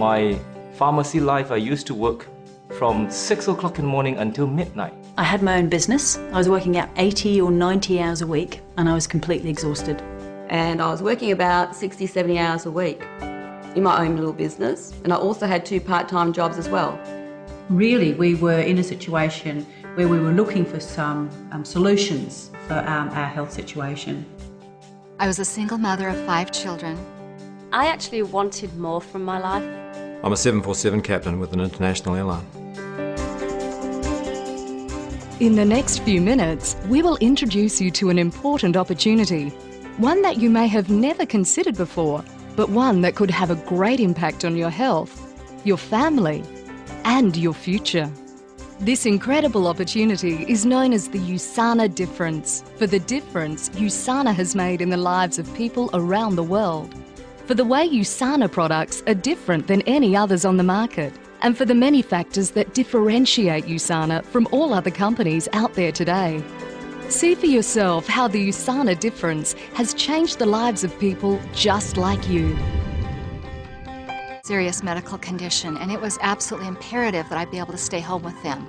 my pharmacy life, I used to work from 6 o'clock in the morning until midnight. I had my own business. I was working out 80 or 90 hours a week and I was completely exhausted. And I was working about 60, 70 hours a week in my own little business, and I also had 2 part-time jobs as well. Really, we were in a situation where we were looking for some solutions for our health situation. I was a single mother of 5 children. I actually wanted more from my life. I'm a 747 captain with an international airline. In the next few minutes, we will introduce you to an important opportunity, one that you may have never considered before, but one that could have a great impact on your health, your family, and your future. This incredible opportunity is known as the USANA difference, for the difference USANA has made in the lives of people around the world, for the way USANA products are different than any others on the market, and for the many factors that differentiate USANA from all other companies out there today. See for yourself how the Usana difference has changed the lives of people just like you. Serious medical condition, and it was absolutely imperative that I be able to stay home with them.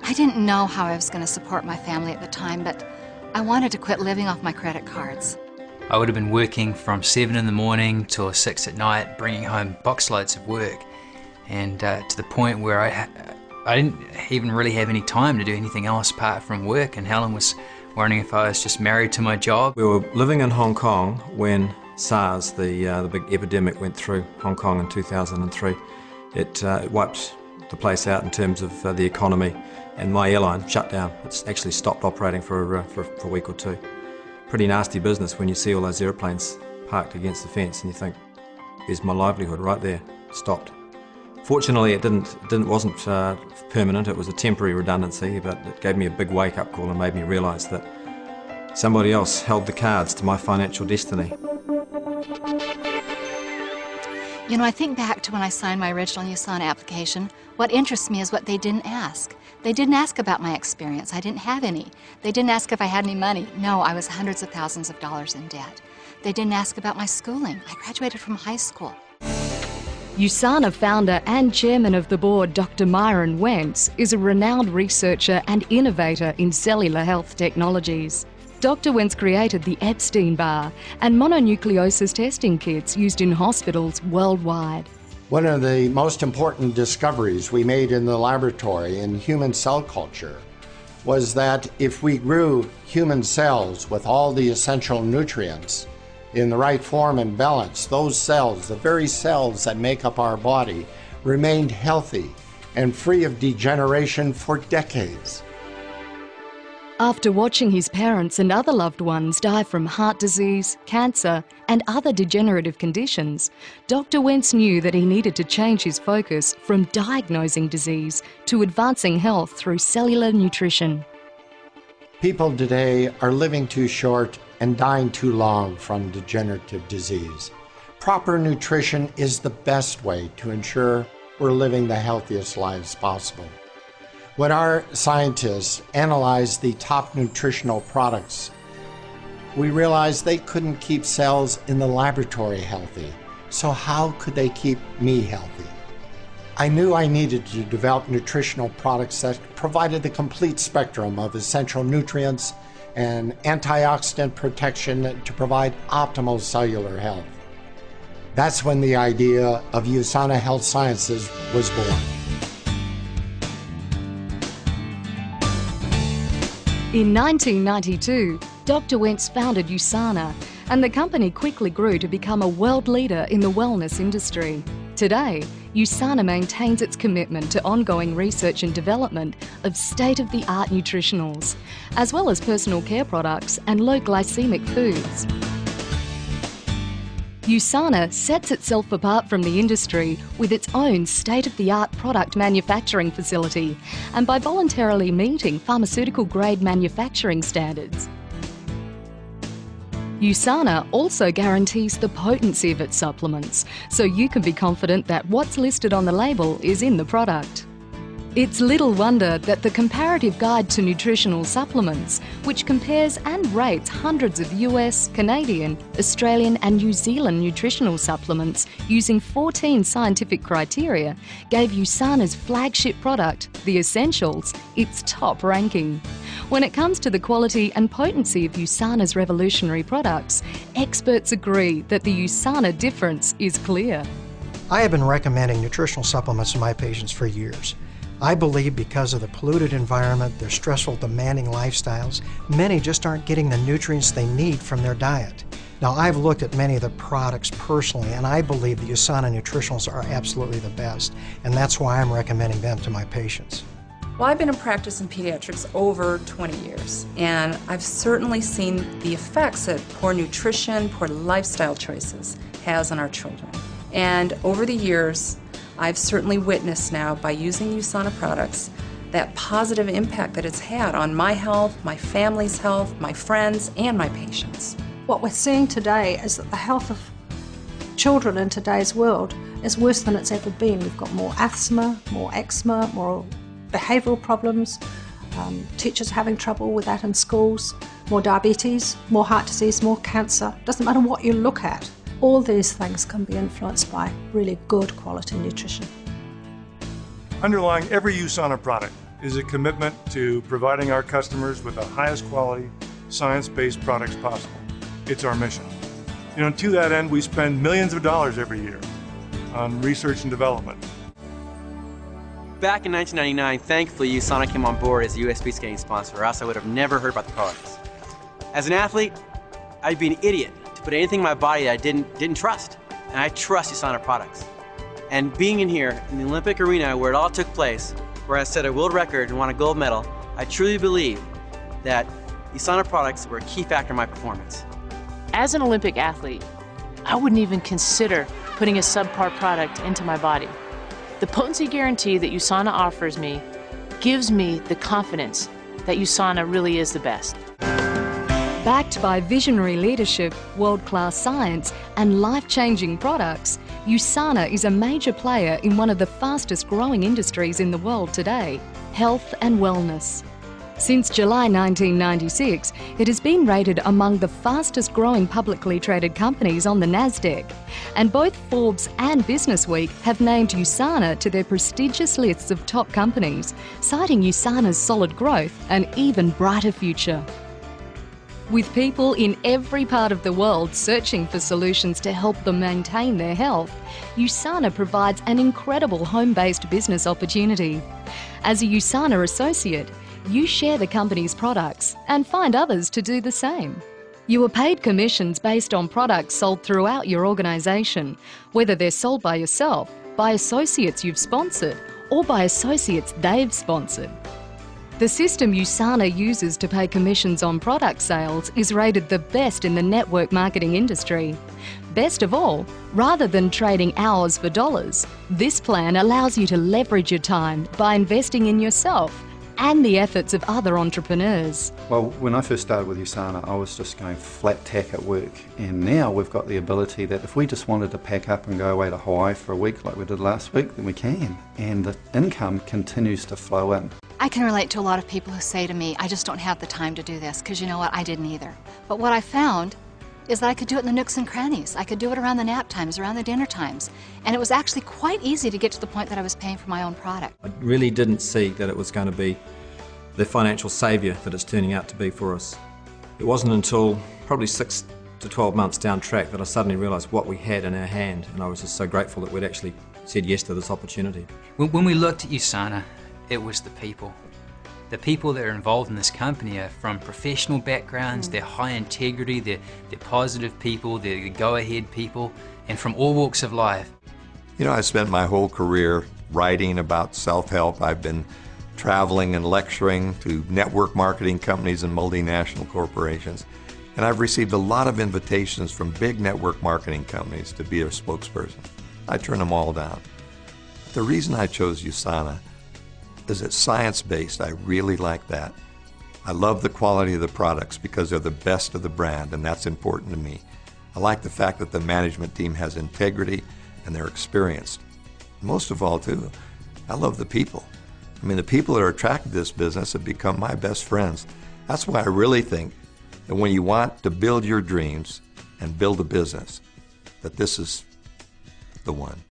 I didn't know how I was going to support my family at the time, but I wanted to quit living off my credit cards. I would have been working from 7 in the morning till 6 at night, bringing home box loads of work, and to the point where I didn't even really have any time to do anything else apart from work, and Helen was wondering if I was just married to my job. We were living in Hong Kong when SARS, the big epidemic, went through Hong Kong in 2003. It wiped the place out in terms of the economy, and my airline shut down. It's actually stopped operating for a week or 2. Pretty nasty business when you see all those airplanes parked against the fence and you think, there's my livelihood right there, stopped. Fortunately, it wasn't permanent. It was a temporary redundancy, but it gave me a big wake-up call and made me realise that somebody else held the cards to my financial destiny. You know, I think back to when I signed my original USANA application. What interests me is what they didn't ask. They didn't ask about my experience. I didn't have any. They didn't ask if I had any money. No, I was hundreds of thousands of dollars in debt. They didn't ask about my schooling. I graduated from high school. USANA founder and chairman of the board, Dr. Myron Wentz, is a renowned researcher and innovator in cellular health technologies. Dr. Wentz created the Epstein bar and mononucleosis testing kits used in hospitals worldwide. One of the most important discoveries we made in the laboratory in human cell culture was that if we grew human cells with all the essential nutrients in the right form and balance, those cells, the very cells that make up our body, remained healthy and free of degeneration for decades. After watching his parents and other loved ones die from heart disease, cancer, and other degenerative conditions, Dr. Wentz knew that he needed to change his focus from diagnosing disease to advancing health through cellular nutrition. People today are living too short and dying too long from degenerative disease. Proper nutrition is the best way to ensure we're living the healthiest lives possible. When our scientists analyzed the top nutritional products, we realized they couldn't keep cells in the laboratory healthy. So how could they keep me healthy? I knew I needed to develop nutritional products that provided the complete spectrum of essential nutrients and antioxidant protection to provide optimal cellular health. That's when the idea of USANA Health Sciences was born. In 1992, Dr. Wentz founded USANA, and the company quickly grew to become a world leader in the wellness industry. Today, USANA maintains its commitment to ongoing research and development of state-of-the-art nutritionals, as well as personal care products and low glycemic foods. USANA sets itself apart from the industry with its own state-of-the-art product manufacturing facility and by voluntarily meeting pharmaceutical-grade manufacturing standards. USANA also guarantees the potency of its supplements, so you can be confident that what's listed on the label is in the product. It's little wonder that the Comparative Guide to Nutritional Supplements, which compares and rates hundreds of US, Canadian, Australian and New Zealand nutritional supplements using 14 scientific criteria, gave USANA's flagship product, the Essentials, its top ranking. When it comes to the quality and potency of USANA's revolutionary products, experts agree that the USANA difference is clear. I have been recommending nutritional supplements to my patients for years. I believe because of the polluted environment, their stressful, demanding lifestyles, many just aren't getting the nutrients they need from their diet. Now, I've looked at many of the products personally, and I believe the USANA Nutritionals are absolutely the best, and that's why I'm recommending them to my patients. Well, I've been in practice in pediatrics over 20 years, and I've certainly seen the effects that poor nutrition, poor lifestyle choices has on our children. And over the years, I've certainly witnessed now, by using USANA products, that positive impact that it's had on my health, my family's health, my friends, and my patients. What we're seeing today is that the health of children in today's world is worse than it's ever been. We've got more asthma, more eczema, more behavioural problems, teachers having trouble with that in schools, more diabetes, more heart disease, more cancer. Doesn't matter what you look at. All these things can be influenced by really good quality nutrition. Underlying every USANA product is a commitment to providing our customers with the highest quality, science-based products possible. It's our mission. To that end, we spend millions of dollars every year on research and development. Back in 1999, thankfully, USANA came on board as a US-based skating sponsor, or else I would have never heard about the products. As an athlete, I'd be an idiot put anything in my body that I didn't trust. And I trust USANA products. And being in here, in the Olympic arena where it all took place, where I set a world record and won a gold medal, I truly believe that USANA products were a key factor in my performance. As an Olympic athlete, I wouldn't even consider putting a subpar product into my body. The potency guarantee that USANA offers me gives me the confidence that USANA really is the best. Backed by visionary leadership, world-class science and life-changing products, USANA is a major player in one of the fastest-growing industries in the world today, health and wellness. Since July 1996, it has been rated among the fastest-growing publicly traded companies on the NASDAQ, and both Forbes and Businessweek have named USANA to their prestigious lists of top companies, citing USANA's solid growth and even brighter future. With people in every part of the world searching for solutions to help them maintain their health, USANA provides an incredible home-based business opportunity. As a USANA associate, you share the company's products and find others to do the same. You are paid commissions based on products sold throughout your organisation, whether they're sold by yourself, by associates you've sponsored, or by associates they've sponsored. The system USANA uses to pay commissions on product sales is rated the best in the network marketing industry. Best of all, rather than trading hours for dollars, this plan allows you to leverage your time by investing in yourself and the efforts of other entrepreneurs. Well, when I first started with USANA, I was just going flat tack at work, and now we've got the ability that if we just wanted to pack up and go away to Hawaii for a week like we did last week, then we can, and the income continues to flow in. I can relate to a lot of people who say to me, I just don't have the time to do this, because you know what, I didn't either. But what I found is that I could do it in the nooks and crannies. I could do it around the nap times, around the dinner times. And it was actually quite easy to get to the point that I was paying for my own product. I really didn't see that it was going to be the financial saviour that it's turning out to be for us. It wasn't until probably 6 to 12 months down track that I suddenly realised what we had in our hand, and I was just so grateful that we'd actually said yes to this opportunity. When we looked at USANA, it was the people. The people that are involved in this company are from professional backgrounds, they're high integrity, they're positive people, they're go-ahead people, and from all walks of life. I spent my whole career writing about self-help. I've been traveling and lecturing to network marketing companies and multinational corporations. And I've received a lot of invitations from big network marketing companies to be their spokesperson. I turn them all down. The reason I chose USANA is it's science-based. I really like that. I love the quality of the products because they're the best of the brand, and that's important to me. I like the fact that the management team has integrity and they're experienced. Most of all, too, I love the people. I mean, the people that are attracted to this business have become my best friends. That's why I really think that when you want to build your dreams and build a business, that this is the one.